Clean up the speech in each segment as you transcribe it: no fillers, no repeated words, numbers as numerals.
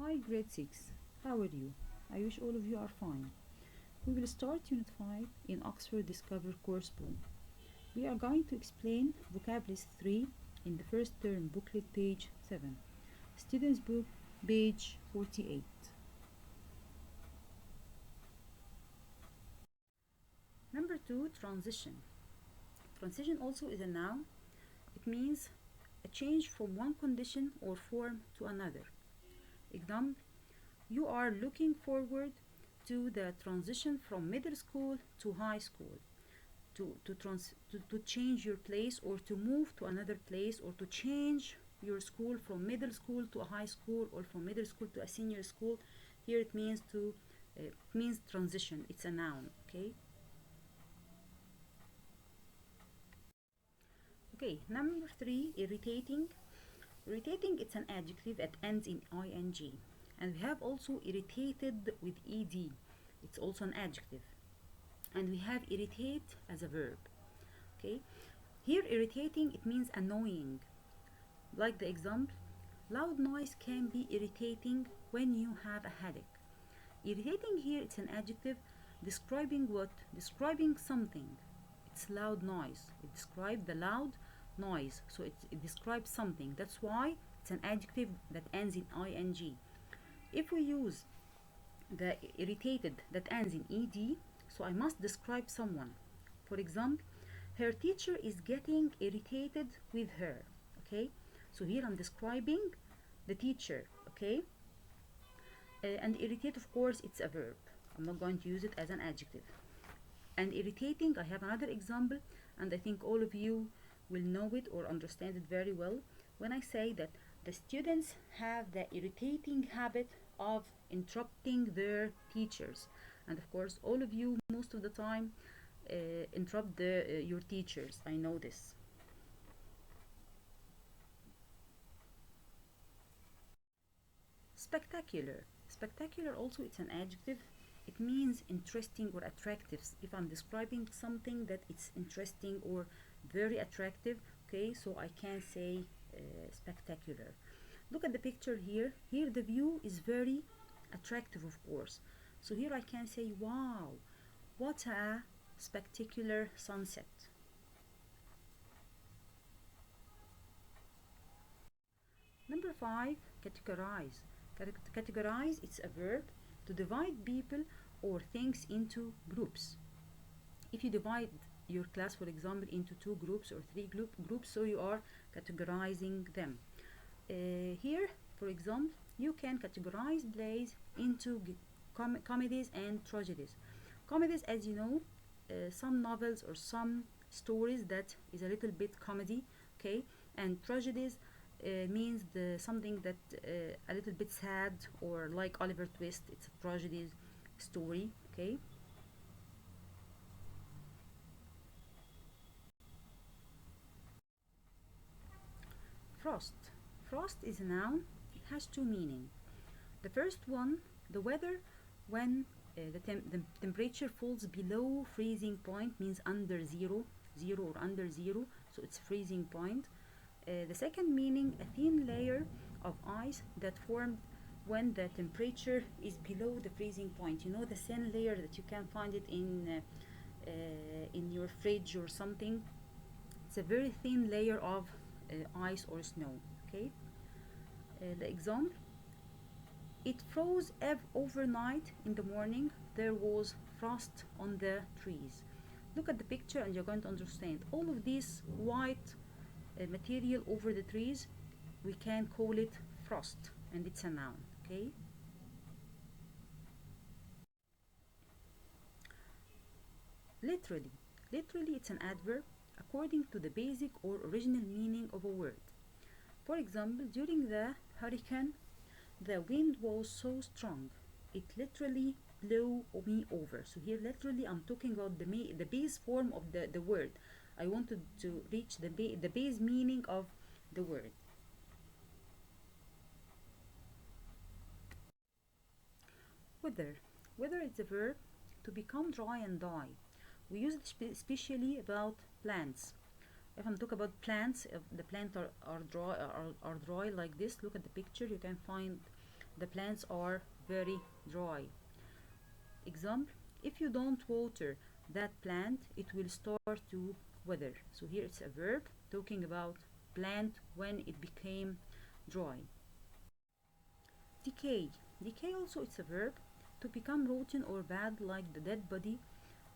Hi grade 6, how are you? I wish all of you are fine. We will start Unit 5 in Oxford Discover course book. We are going to explain vocabulary 3 in the first term booklet page 7. Students book page 48. Number 2, transition. Transition also is a noun. It means a change from one condition or form to another. Example, you are looking forward to the transition from middle school to high school, to change your place or to move to another place, or to change your school from middle school to a high school or from middle school to a senior school. Here it means transition. It's a noun. Okay, number 3, irritating. Irritating, it's an adjective that ends in ing, and we have also irritated with ed. It's also an adjective, and we have irritate as a verb. Okay, here irritating, it means annoying. Like the example, loud noise can be irritating when you have a headache. Irritating here, it's an adjective describing what? Describing something. It's loud noise. It describes the loud noise, so it describes something. That's why it's an adjective that ends in ing. If we use the irritated that ends in ed, so I must describe someone. For example, her teacher is getting irritated with her. Okay, so here I'm describing the teacher. Okay, and irritate, of course, it's a verb. I'm not going to use it as an adjective. And irritating, I have another example, and I think all of you will know it or understand it very well when I say that the students have the irritating habit of interrupting their teachers. And of course, all of you most of the time interrupt your teachers. I know this. Spectacular. Spectacular also, it's an adjective. It means interesting or attractive. If I'm describing something that it's interesting or very attractive, okay, so I can say spectacular. Look at the picture here. Here the view is very attractive, of course. So here I can say, wow, what a spectacular sunset. Number 5, categorize. Categorize, it's a verb to divide people or things into groups. If you divide your class, for example, into 2 groups or 3 groups, so you are categorizing them. Here, for example, you can categorize plays into comedies and tragedies. Comedies, as you know, some novels or some stories that is a little bit comedy, okay, and tragedies means something that a little bit sad, or like Oliver Twist, it's a tragedy story. Okay, frost. Frost is a noun. It has 2 meanings. The first one, the weather when the temperature falls below freezing point, means under zero or under zero, so it's freezing point. The second meaning, a thin layer of ice that formed when the temperature is below the freezing point. You know, the thin layer that you can find it in your fridge or something. It's a very thin layer of ice or snow. Okay, the example, it froze overnight. In the morning there was frost on the trees. Look at the picture and you're going to understand. All of this white material over the trees, we can call it frost, and it's a noun. Okay, literally. Literally, it's an adverb according to the basic or original meaning of a word. For example, during the hurricane, the wind was so strong it literally blew me over. So here literally I'm talking about the base form of the word. I wanted to reach the base meaning of the word. Weather. Weather is a verb to become dry and die. We use it especially about plants. If I'm talking about plants, if the plants are dry like this, look at the picture, you can find the plants are very dry. Example, if you don't water that plant, it will start to wither. So here it's a verb talking about plant when it became dry. Decay. Decay also it's a verb to become rotten or bad, like the dead body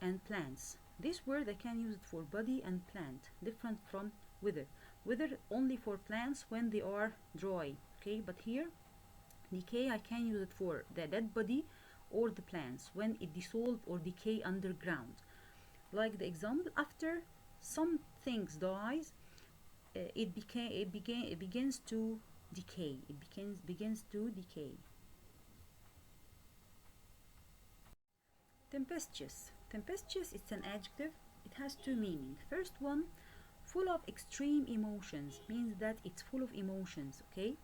and plants. This word I can use it for body and plant, different from wither. Wither only for plants when they are dry, okay? But here, decay I can use it for the dead body or the plants when it dissolve or decay underground. Like the example, after some things dies, it begins to decay. It begins to decay. Tempestuous. Tempestuous is an adjective. It has two meanings. First one, full of extreme emotions, means that it's full of emotions, okay?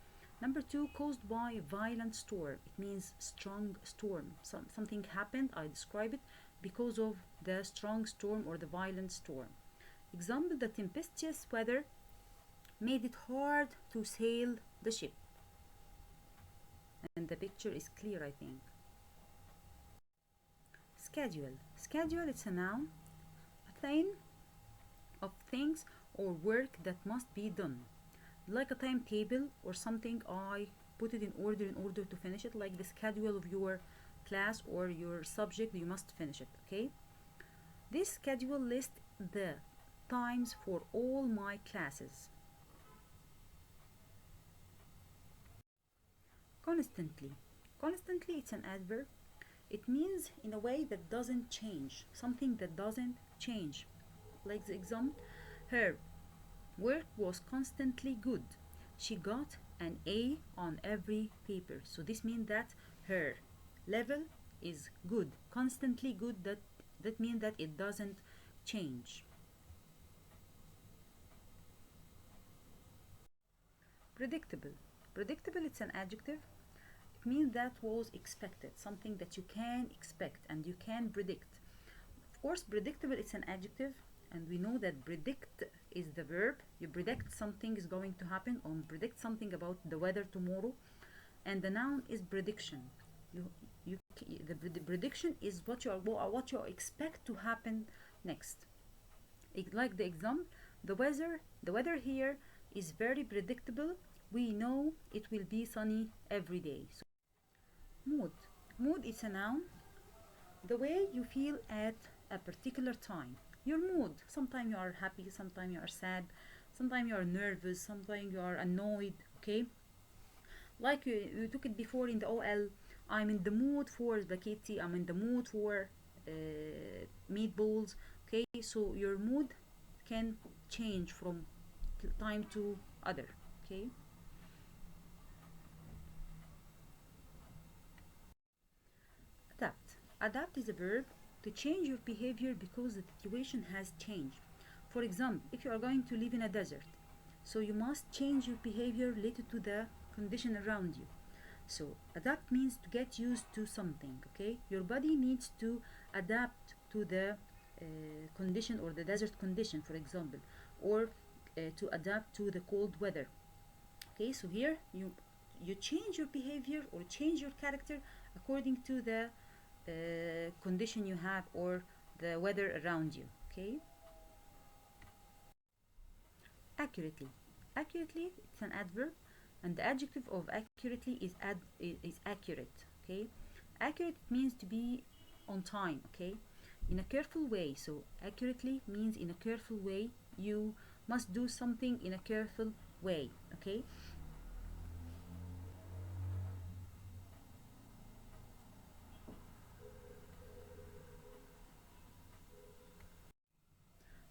Number two, caused by a violent storm. It means strong storm. Something happened, I describe it, because of the strong storm or the violent storm. Example, the tempestuous weather made it hard to sail the ship. And the picture is clear, I think. Schedule. Schedule, it's a noun, a thing of things or work that must be done. Like a timetable or something, I put it in order to finish it, like the schedule of your class or your subject, you must finish it, okay? This schedule lists the times for all my classes. Constantly. Constantly, it's an adverb. It means in a way that doesn't change, something that doesn't change. Like the example, her work was constantly good. She got an A on every paper. So this means that her level is good, constantly good. That means that it doesn't change. Predictable. Predictable, it's an adjective. It means that was expected, something that you can expect and you can predict. Of course, predictable, it's an adjective, and we know that predict is the verb. You predict something is going to happen, or predict something about the weather tomorrow, and the noun is prediction. The prediction is what you expect to happen next. Like the example, the weather here is very predictable. We know it will be sunny every day. So, mood. Mood is a noun. The way you feel at a particular time. Your mood. Sometimes you are happy, sometimes you are sad, sometimes you are nervous, sometimes you are annoyed, okay? Like you took it before in the OL, I'm in the mood for spaghetti, I'm in the mood for meatballs, okay? So your mood can change from time to other, okay? Adapt. Adapt is a verb to change your behavior because the situation has changed. For example, if you are going to live in a desert, so you must change your behavior related to the condition around you. So adapt means to get used to something, okay? Your body needs to adapt to the condition or the desert condition, for example, or to adapt to the cold weather. Okay, so here you change your behavior or change your character according to the condition you have or the weather around you, okay? Accurately. Accurately, it's an adverb, and the adjective of accurately is accurate, okay? Accurate means to be on time, okay? In a careful way. So accurately means in a careful way. You must do something in a careful way, okay?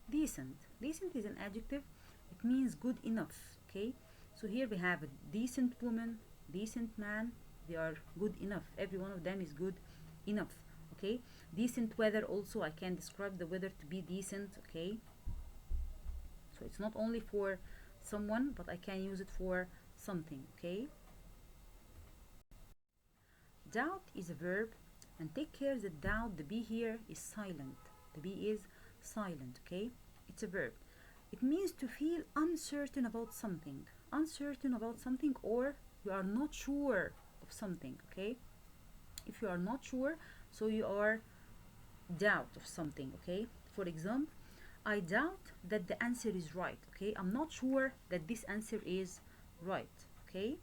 Decent. Decent is an adjective. It means good enough, okay? So here we have a decent woman, decent man. They are good enough. Every one of them is good enough, okay? Decent weather also, I can describe the weather to be decent, okay? So it's not only for someone, but I can use it for something, okay? Doubt is a verb, and take care that doubt, the be here is silent. The be is silent, okay? It's a verb. It means to feel uncertain about something. Uncertain about something, or you are not sure of something. Okay, if you are not sure, so you are doubt of something. Okay, for example, I doubt that the answer is right. Okay, I'm not sure that this answer is right. Okay,